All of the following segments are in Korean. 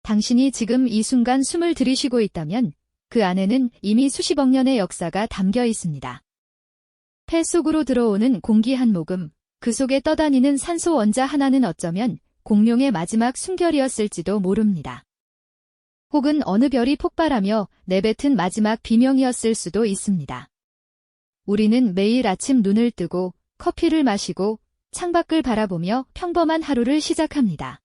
당신이 지금 이 순간 숨을 들이쉬고 있다면 그 안에는 이미 수십억 년의 역사가 담겨 있습니다. 폐 속으로 들어오는 공기 한 모금, 그 속에 떠다니는 산소 원자 하나는 어쩌면 공룡의 마지막 숨결이었을지도 모릅니다. 혹은 어느 별이 폭발하며 내뱉은 마지막 비명이었을 수도 있습니다. 우리는 매일 아침 눈을 뜨고 커피를 마시고 창밖을 바라보며 평범한 하루를 시작합니다.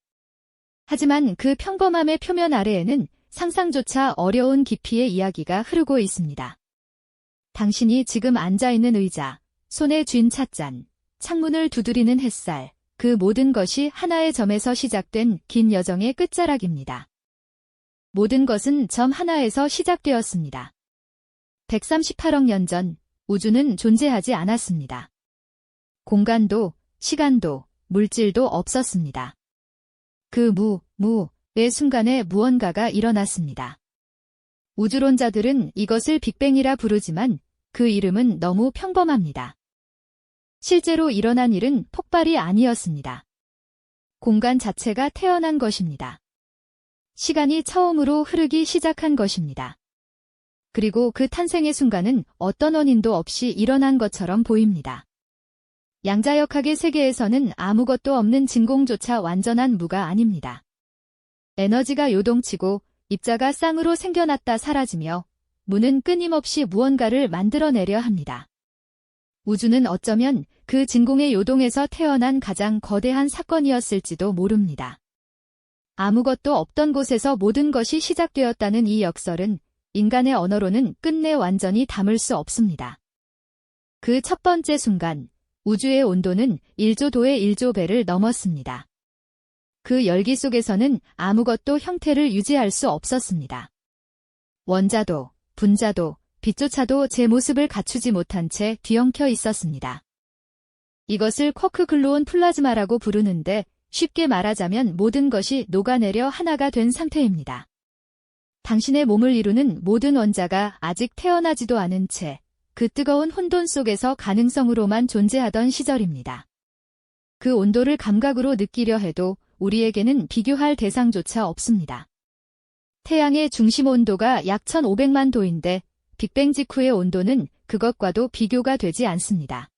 하지만 그 평범함의 표면 아래에는 상상조차 어려운 깊이의 이야기가 흐르고 있습니다. 당신이 지금 앉아있는 의자, 손에 쥔 찻잔, 창문을 두드리는 햇살, 그 모든 것이 하나의 점에서 시작된 긴 여정의 끝자락입니다. 모든 것은 점 하나에서 시작되었습니다. 138억 년 전, 우주는 존재하지 않았습니다. 공간도, 시간도, 물질도 없었습니다. 그 무의 순간에 무언가가 일어났습니다. 우주론자들은 이것을 빅뱅이라 부르지만 그 이름은 너무 평범합니다. 실제로 일어난 일은 폭발이 아니었습니다. 공간 자체가 태어난 것입니다. 시간이 처음으로 흐르기 시작한 것입니다. 그리고 그 탄생의 순간은 어떤 원인도 없이 일어난 것처럼 보입니다. 양자역학의 세계에서는 아무것도 없는 진공조차 완전한 무가 아닙니다. 에너지가 요동치고 입자가 쌍으로 생겨났다 사라지며 무는 끊임없이 무언가를 만들어내려 합니다. 우주는 어쩌면 그 진공의 요동에서 태어난 가장 거대한 사건이었을지도 모릅니다. 아무것도 없던 곳에서 모든 것이 시작되었다는 이 역설은 인간의 언어로는 끝내 완전히 담을 수 없습니다. 그 첫 번째 순간, 우주의 온도는 1조도의 1조배를 넘었습니다. 그 열기 속에서는 아무것도 형태를 유지할 수 없었습니다. 원자도, 분자도, 빛조차도 제 모습을 갖추지 못한 채 뒤엉켜 있었습니다. 이것을 쿼크 글루온 플라즈마라고 부르는데 쉽게 말하자면 모든 것이 녹아내려 하나가 된 상태입니다. 당신의 몸을 이루는 모든 원자가 아직 태어나지도 않은 채 그 뜨거운 혼돈 속에서 가능성으로만 존재하던 시절입니다. 그 온도를 감각으로 느끼려 해도 우리에게는 비교할 대상조차 없습니다. 태양의 중심 온도가 약 1500만 도인데 빅뱅 직후의 온도는 그것과도 비교가 되지 않습니다.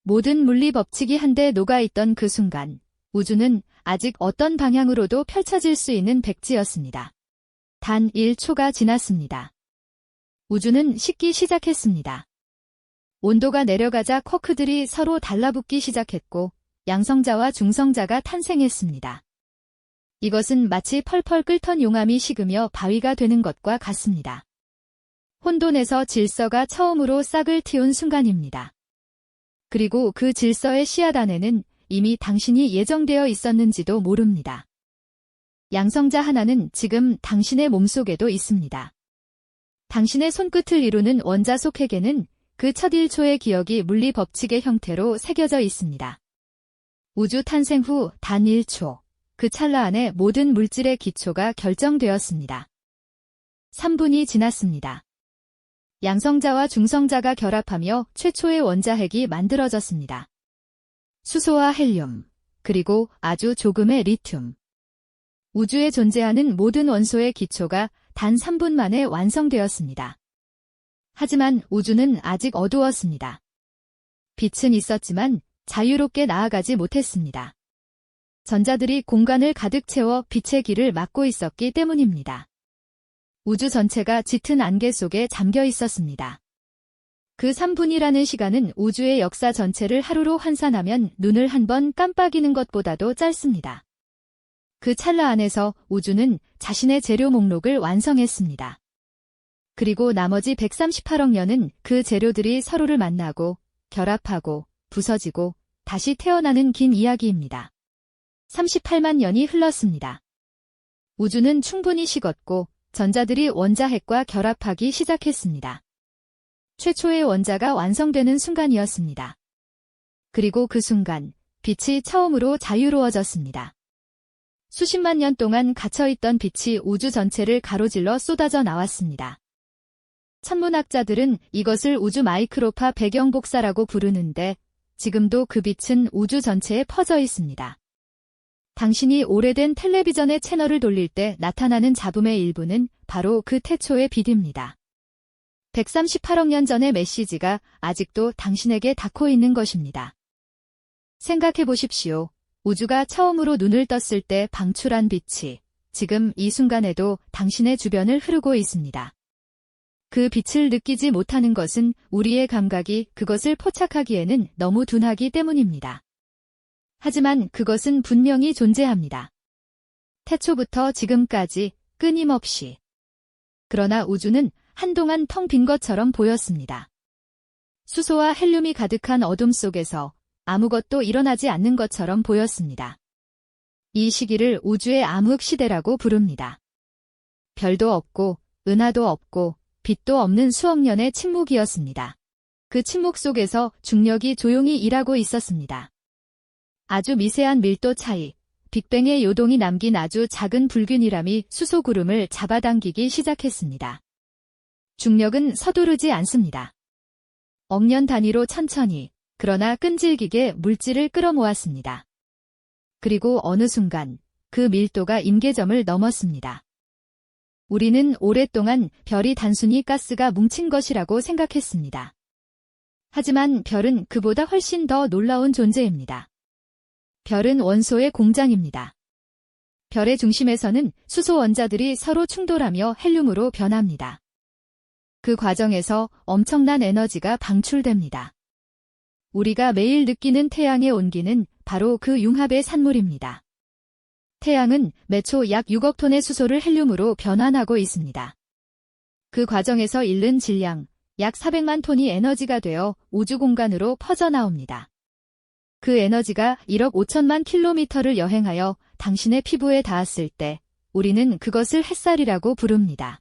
모든 물리 법칙이 한데 녹아있던 그 순간, 우주는 아직 어떤 방향으로도 펼쳐질 수 있는 백지였습니다. 단 1초가 지났습니다. 우주는 식기 시작했습니다. 온도가 내려가자 쿼크들이 서로 달라붙기 시작했고 양성자와 중성자가 탄생했습니다. 이것은 마치 펄펄 끓던 용암이 식으며 바위가 되는 것과 같습니다. 혼돈에서 질서가 처음으로 싹을 틔운 순간입니다. 그리고 그 질서의 씨앗 안에는 이미 당신이 예정되어 있었는지도 모릅니다. 양성자 하나는 지금 당신의 몸속에도 있습니다. 당신의 손끝을 이루는 원자 속핵에는 그 첫 1초의 기억이 물리 법칙의 형태로 새겨져 있습니다. 우주 탄생 후 단 1초, 그 찰나 안에 모든 물질의 기초가 결정되었습니다. 3분이 지났습니다. 양성자와 중성자가 결합하며 최초의 원자핵이 만들어졌습니다. 수소와 헬륨, 그리고 아주 조금의 리튬. 우주에 존재하는 모든 원소의 기초가 단 3분 만에 완성되었습니다. 하지만 우주는 아직 어두웠습니다. 빛은 있었지만 자유롭게 나아가지 못했습니다. 전자들이 공간을 가득 채워 빛의 길을 막고 있었기 때문입니다. 우주 전체가 짙은 안개 속에 잠겨 있었습니다. 그 3분이라는 시간은 우주의 역사 전체를 하루로 환산하면 눈을 한 번 깜빡이는 것보다도 짧습니다. 그 찰나 안에서 우주는 자신의 재료 목록을 완성했습니다. 그리고 나머지 138억 년은 그 재료들이 서로를 만나고 결합하고 부서지고 다시 태어나는 긴 이야기입니다. 38만 년이 흘렀습니다. 우주는 충분히 식었고 전자들이 원자핵과 결합하기 시작했습니다. 최초의 원자가 완성되는 순간이었습니다. 그리고 그 순간 빛이 처음으로 자유로워졌습니다. 수십만 년 동안 갇혀있던 빛이 우주 전체를 가로질러 쏟아져 나왔습니다. 천문학자들은 이것을 우주 마이크로파 배경 복사라고 부르는데 지금도 그 빛은 우주 전체에 퍼져 있습니다. 당신이 오래된 텔레비전의 채널을 돌릴 때 나타나는 잡음의 일부는 바로 그 태초의 빛입니다. 138억 년 전의 메시지가 아직도 당신에게 닿고 있는 것입니다. 생각해 보십시오. 우주가 처음으로 눈을 떴을 때 방출한 빛이 지금 이 순간에도 당신의 주변을 흐르고 있습니다. 그 빛을 느끼지 못하는 것은 우리의 감각이 그것을 포착하기에는 너무 둔하기 때문입니다. 하지만 그것은 분명히 존재합니다. 태초부터 지금까지 끊임없이. 그러나 우주는 한동안 텅 빈 것처럼 보였습니다. 수소와 헬륨이 가득한 어둠 속에서 아무것도 일어나지 않는 것처럼 보였습니다. 이 시기를 우주의 암흑 시대라고 부릅니다. 별도 없고 은하도 없고 빛도 없는 수억 년의 침묵이었습니다. 그 침묵 속에서 중력이 조용히 일하고 있었습니다. 아주 미세한 밀도 차이, 빅뱅의 요동이 남긴 아주 작은 불균일함이 수소 구름을 잡아당기기 시작했습니다. 중력은 서두르지 않습니다. 억년 단위로 천천히, 그러나 끈질기게 물질을 끌어모았습니다. 그리고 어느 순간 그 밀도가 임계점을 넘었습니다. 우리는 오랫동안 별이 단순히 가스가 뭉친 것이라고 생각했습니다. 하지만 별은 그보다 훨씬 더 놀라운 존재입니다. 별은 원소의 공장입니다. 별의 중심에서는 수소 원자들이 서로 충돌하며 헬륨으로 변합니다. 그 과정에서 엄청난 에너지가 방출됩니다. 우리가 매일 느끼는 태양의 온기는 바로 그 융합의 산물입니다. 태양은 매초 약 6억 톤의 수소를 헬륨으로 변환하고 있습니다. 그 과정에서 잃는 질량, 약 400만 톤이 에너지가 되어 우주 공간으로 퍼져나옵니다. 그 에너지가 1억 5천만 킬로미터를 여행하여 당신의 피부에 닿았을 때 우리는 그것을 햇살이라고 부릅니다.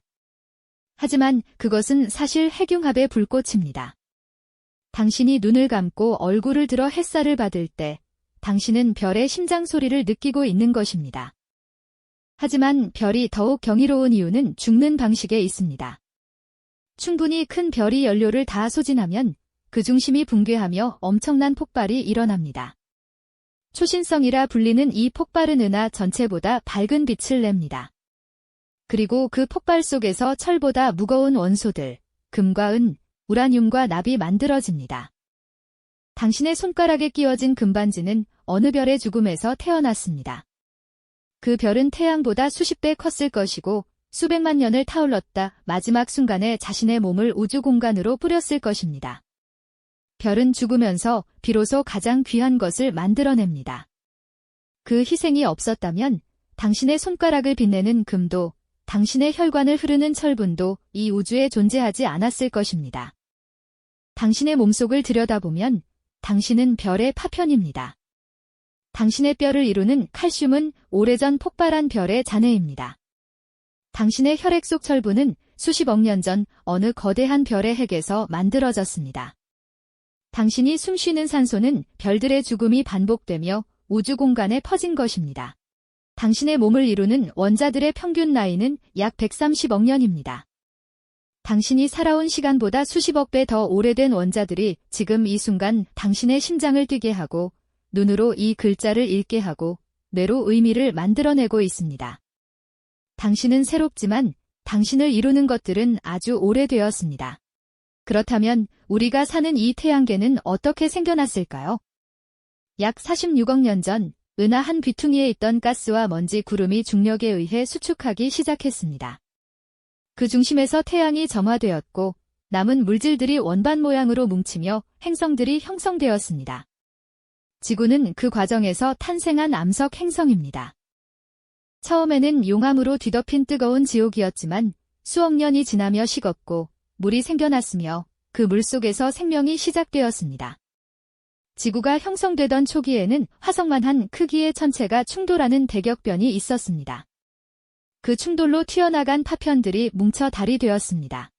하지만 그것은 사실 핵융합의 불꽃입니다. 당신이 눈을 감고 얼굴을 들어 햇살을 받을 때 당신은 별의 심장 소리를 느끼고 있는 것입니다. 하지만 별이 더욱 경이로운 이유는 죽는 방식에 있습니다. 충분히 큰 별이 연료를 다 소진하면 그 중심이 붕괴하며 엄청난 폭발이 일어납니다. 초신성이라 불리는 이 폭발은 은하 전체보다 밝은 빛을 냅니다. 그리고 그 폭발 속에서 철보다 무거운 원소들, 금과 은, 우라늄과 납이 만들어집니다. 당신의 손가락에 끼워진 금반지는 어느 별의 죽음에서 태어났습니다. 그 별은 태양보다 수십 배 컸을 것이고 수백만 년을 타올랐다 마지막 순간에 자신의 몸을 우주 공간으로 뿌렸을 것입니다. 별은 죽으면서 비로소 가장 귀한 것을 만들어냅니다. 그 희생이 없었다면 당신의 손가락을 빛내는 금도 당신의 혈관을 흐르는 철분도 이 우주에 존재하지 않았을 것입니다. 당신의 몸속을 들여다보면 당신은 별의 파편입니다. 당신의 뼈를 이루는 칼슘은 오래전 폭발한 별의 잔해입니다. 당신의 혈액 속 철분은 수십억 년 전 어느 거대한 별의 핵에서 만들어졌습니다. 당신이 숨쉬는 산소는 별들의 죽음이 반복되며 우주 공간에 퍼진 것입니다. 당신의 몸을 이루는 원자들의 평균 나이는 약 130억 년입니다. 당신이 살아온 시간보다 수십억 배 더 오래된 원자들이 지금 이 순간 당신의 심장을 뛰게 하고 눈으로 이 글자를 읽게 하고 뇌로 의미를 만들어내고 있습니다. 당신은 새롭지만 당신을 이루는 것들은 아주 오래되었습니다. 그렇다면 우리가 사는 이 태양계는 어떻게 생겨났을까요? 약 46억 년 전 은하 한 귀퉁이에 있던 가스와 먼지 구름이 중력에 의해 수축하기 시작했습니다. 그 중심에서 태양이 점화되었고 남은 물질들이 원반 모양으로 뭉치며 행성들이 형성되었습니다. 지구는 그 과정에서 탄생한 암석 행성입니다. 처음에는 용암으로 뒤덮인 뜨거운 지옥이었지만 수억 년이 지나며 식었고 물이 생겨났으며 그 물 속에서 생명이 시작되었습니다. 지구가 형성되던 초기에는 화성만 한 크기의 천체가 충돌하는 대격변이 있었습니다. 그 충돌로 튀어나간 파편들이 뭉쳐 달이 되었습니다.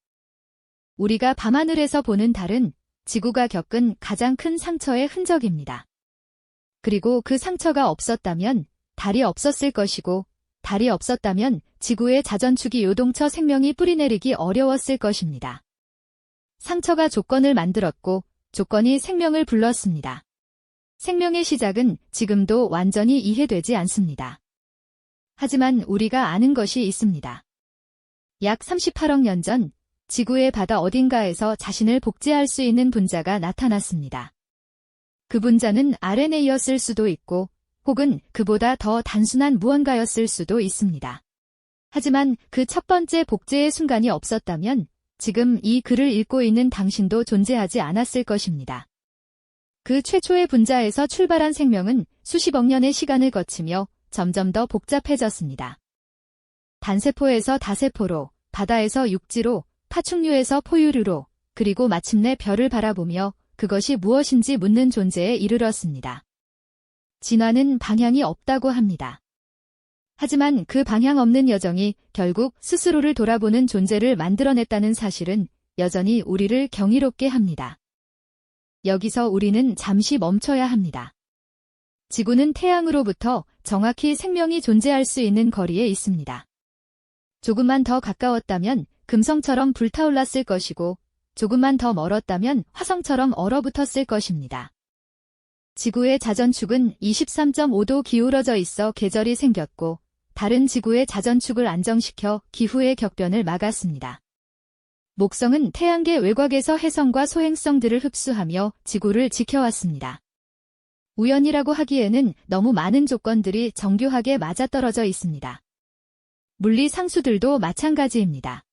우리가 밤하늘에서 보는 달은 지구가 겪은 가장 큰 상처의 흔적입니다. 그리고 그 상처가 없었다면 달이 없었을 것이고 달이 없었다면 지구의 자전축이 요동쳐 생명이 뿌리내리기 어려웠을 것입니다. 상처가 조건을 만들었고 조건이 생명을 불렀습니다. 생명의 시작은 지금도 완전히 이해되지 않습니다. 하지만 우리가 아는 것이 있습니다. 약 38억 년 전 지구의 바다 어딘가에서 자신을 복제할 수 있는 분자가 나타났습니다. 그 분자는 RNA였을 수도 있고 혹은 그보다 더 단순한 무언가였을 수도 있습니다. 하지만 그 첫 번째 복제의 순간이 없었다면 지금 이 글을 읽고 있는 당신도 존재하지 않았을 것입니다. 그 최초의 분자에서 출발한 생명은 수십억 년의 시간을 거치며 점점 더 복잡해졌습니다. 단세포에서 다세포로, 바다에서 육지로, 파충류에서 포유류로, 그리고 마침내 별을 바라보며 그것이 무엇인지 묻는 존재에 이르렀습니다. 진화는 방향이 없다고 합니다. 하지만 그 방향 없는 여정이 결국 스스로를 돌아보는 존재를 만들어냈다는 사실은 여전히 우리를 경이롭게 합니다. 여기서 우리는 잠시 멈춰야 합니다. 지구는 태양으로부터 정확히 생명이 존재할 수 있는 거리에 있습니다. 조금만 더 가까웠다면 금성처럼 불타올랐을 것이고 조금만 더 멀었다면 화성처럼 얼어붙었을 것입니다. 지구의 자전축은 23.5도 기울어져 있어 계절이 생겼고 다른 지구의 자전축을 안정시켜 기후의 격변을 막았습니다. 목성은 태양계 외곽에서 해성과 소행성들을 흡수하며 지구를 지켜왔습니다. 우연이라고 하기에는 너무 많은 조건들이 정교하게 맞아떨어져 있습니다. 물리 상수들도 마찬가지입니다.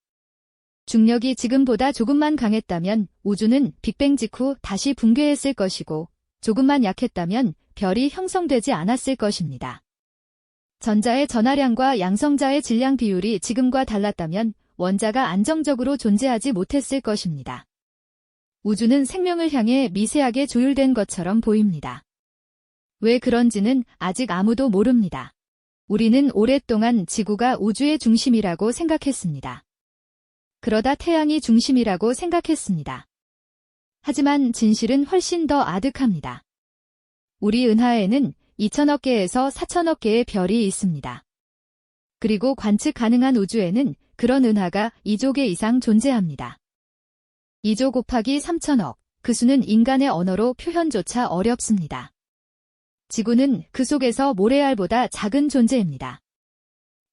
중력이 지금보다 조금만 강했다면 우주는 빅뱅 직후 다시 붕괴했을 것이고 조금만 약했다면 별이 형성되지 않았을 것입니다. 전자의 전하량과 양성자의 질량 비율이 지금과 달랐다면 원자가 안정적으로 존재하지 못했을 것입니다. 우주는 생명을 향해 미세하게 조율된 것처럼 보입니다. 왜 그런지는 아직 아무도 모릅니다. 우리는 오랫동안 지구가 우주의 중심이라고 생각했습니다. 그러다 태양이 중심이라고 생각했습니다. 하지만 진실은 훨씬 더 아득합니다. 우리 은하에는 2천억 개에서 4천억 개의 별이 있습니다. 그리고 관측 가능한 우주에는 그런 은하가 2조 개 이상 존재합니다. 2조 곱하기 3천억, 그 수는 인간의 언어로 표현조차 어렵습니다. 지구는 그 속에서 모래알보다 작은 존재입니다.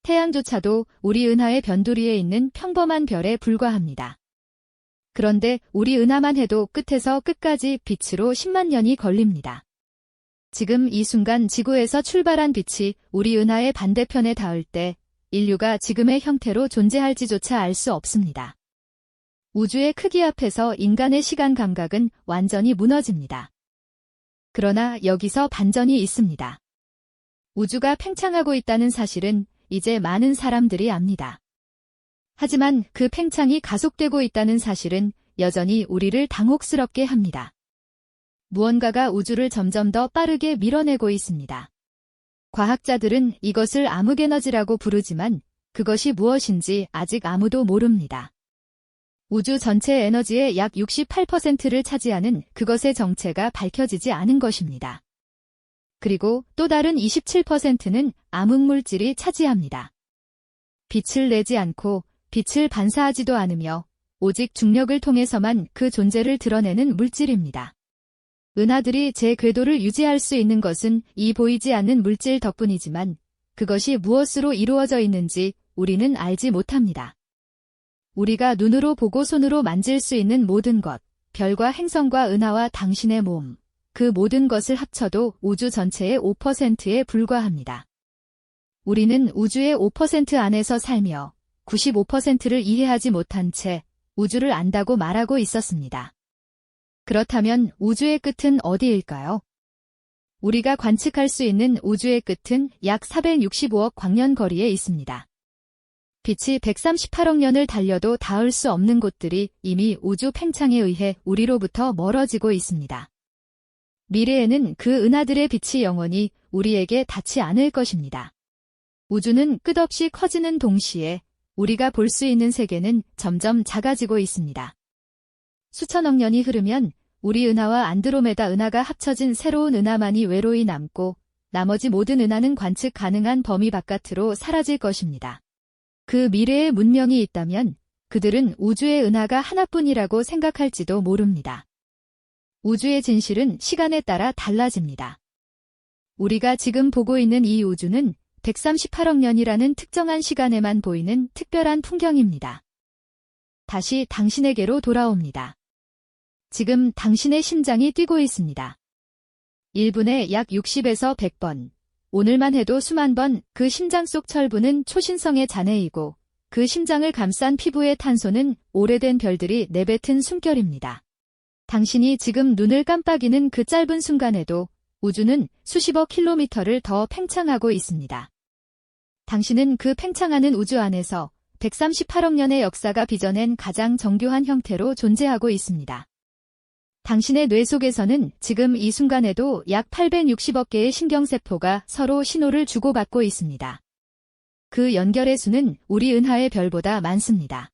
태양조차도 우리 은하의 변두리에 있는 평범한 별에 불과합니다. 그런데 우리 은하만 해도 끝에서 끝까지 빛으로 10만 년이 걸립니다. 지금 이 순간 지구에서 출발한 빛이 우리 은하의 반대편에 닿을 때 인류가 지금의 형태로 존재할지조차 알 수 없습니다. 우주의 크기 앞에서 인간의 시간 감각은 완전히 무너집니다. 그러나 여기서 반전이 있습니다. 우주가 팽창하고 있다는 사실은 이제 많은 사람들이 압니다. 하지만 그 팽창이 가속되고 있다는 사실은 여전히 우리를 당혹스럽게 합니다. 무언가가 우주를 점점 더 빠르게 밀어내고 있습니다. 과학자들은 이것을 암흑에너지라고 부르지만 그것이 무엇인지 아직 아무도 모릅니다. 우주 전체 에너지의 약 68%를 차지하는 그것의 정체가 밝혀지지 않은 것입니다. 그리고 또 다른 27%는 암흑물질이 차지합니다. 빛을 내지 않고 빛을 반사하지도 않으며 오직 중력을 통해서만 그 존재를 드러내는 물질입니다. 은하들이 제 궤도를 유지할 수 있는 것은 이 보이지 않는 물질 덕분이지만 그것이 무엇으로 이루어져 있는지 우리는 알지 못합니다. 우리가 눈으로 보고 손으로 만질 수 있는 모든 것, 별과 행성과 은하와 당신의 몸, 그 모든 것을 합쳐도 우주 전체의 5%에 불과합니다. 우리는 우주의 5% 안에서 살며 95%를 이해하지 못한 채 우주를 안다고 말하고 있었습니다. 그렇다면 우주의 끝은 어디일까요? 우리가 관측할 수 있는 우주의 끝은 약 465억 광년 거리에 있습니다. 빛이 138억 년을 달려도 닿을 수 없는 곳들이 이미 우주 팽창에 의해 우리로부터 멀어지고 있습니다. 미래에는 그 은하들의 빛이 영원히 우리에게 닿지 않을 것입니다. 우주는 끝없이 커지는 동시에 우리가 볼 수 있는 세계는 점점 작아지고 있습니다. 수천억 년이 흐르면 우리 은하와 안드로메다 은하가 합쳐진 새로운 은하만이 외로이 남고 나머지 모든 은하는 관측 가능한 범위 바깥으로 사라질 것입니다. 그 미래의 문명이 있다면 그들은 우주의 은하가 하나뿐이라고 생각할지도 모릅니다. 우주의 진실은 시간에 따라 달라집니다. 우리가 지금 보고 있는 이 우주는 138억 년이라는 특정한 시간에만 보이는 특별한 풍경입니다. 다시 당신에게로 돌아옵니다. 지금 당신의 심장이 뛰고 있습니다. 1분에 약 60에서 100번, 오늘만 해도 수만 번 그 심장 속 철부는 초신성의 잔해이고 그 심장을 감싼 피부의 탄소는 오래된 별들이 내뱉은 숨결입니다. 당신이 지금 눈을 깜빡이는 그 짧은 순간에도 우주는 수십억 킬로미터를 더 팽창하고 있습니다. 당신은 그 팽창하는 우주 안에서 138억 년의 역사가 빚어낸 가장 정교한 형태로 존재하고 있습니다. 당신의 뇌 속에서는 지금 이 순간에도 약 860억 개의 신경세포가 서로 신호를 주고받고 있습니다. 그 연결의 수는 우리 은하의 별보다 많습니다.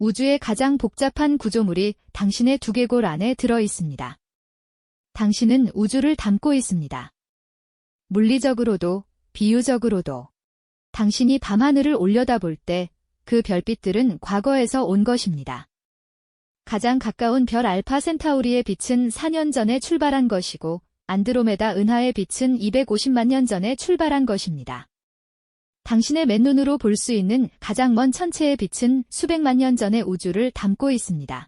우주의 가장 복잡한 구조물이 당신의 두개골 안에 들어 있습니다. 당신은 우주를 담고 있습니다. 물리적으로도 비유적으로도. 당신이 밤하늘을 올려다볼 때 그 별빛들은 과거에서 온 것입니다. 가장 가까운 별 알파 센타우리의 빛은 4년 전에 출발한 것이고 안드로메다 은하의 빛은 250만 년 전에 출발한 것입니다. 당신의 맨눈으로 볼 수 있는 가장 먼 천체의 빛은 수백만 년 전의 우주를 담고 있습니다.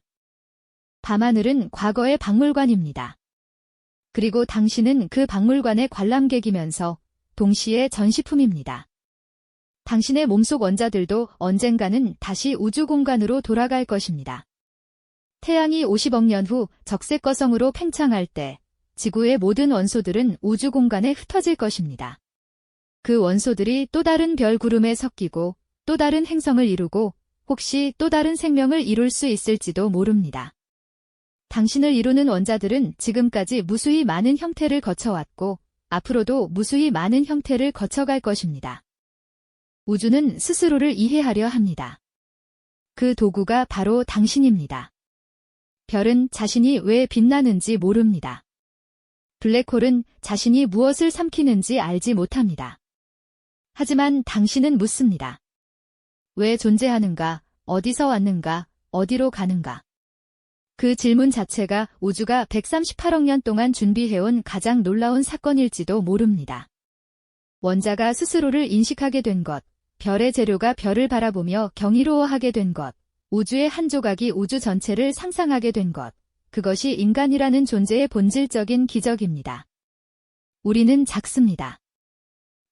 밤하늘은 과거의 박물관입니다. 그리고 당신은 그 박물관의 관람객이면서 동시에 전시품입니다. 당신의 몸속 원자들도 언젠가는 다시 우주 공간으로 돌아갈 것입니다. 태양이 50억 년 후 적색거성으로 팽창할 때 지구의 모든 원소들은 우주 공간에 흩어질 것입니다. 그 원소들이 또 다른 별 구름에 섞이고 또 다른 행성을 이루고 혹시 또 다른 생명을 이룰 수 있을지도 모릅니다. 당신을 이루는 원자들은 지금까지 무수히 많은 형태를 거쳐왔고 앞으로도 무수히 많은 형태를 거쳐갈 것입니다. 우주는 스스로를 이해하려 합니다. 그 도구가 바로 당신입니다. 별은 자신이 왜 빛나는지 모릅니다. 블랙홀은 자신이 무엇을 삼키는지 알지 못합니다. 하지만 당신은 묻습니다. 왜 존재하는가, 어디서 왔는가, 어디로 가는가. 그 질문 자체가 우주가 138억 년 동안 준비해온 가장 놀라운 사건일지도 모릅니다. 원자가 스스로를 인식하게 된 것, 별의 재료가 별을 바라보며 경이로워하게 된 것, 우주의 한 조각이 우주 전체를 상상하게 된 것, 그것이 인간이라는 존재의 본질적인 기적입니다. 우리는 작습니다.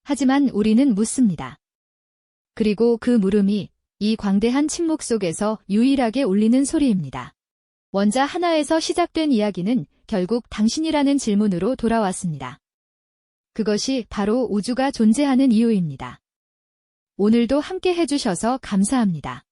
하지만 우리는 묻습니다. 그리고 그 물음이 이 광대한 침묵 속에서 유일하게 울리는 소리입니다. 원자 하나에서 시작된 이야기는 결국 당신이라는 질문으로 돌아왔습니다. 그것이 바로 우주가 존재하는 이유입니다. 오늘도 함께 해주셔서 감사합니다.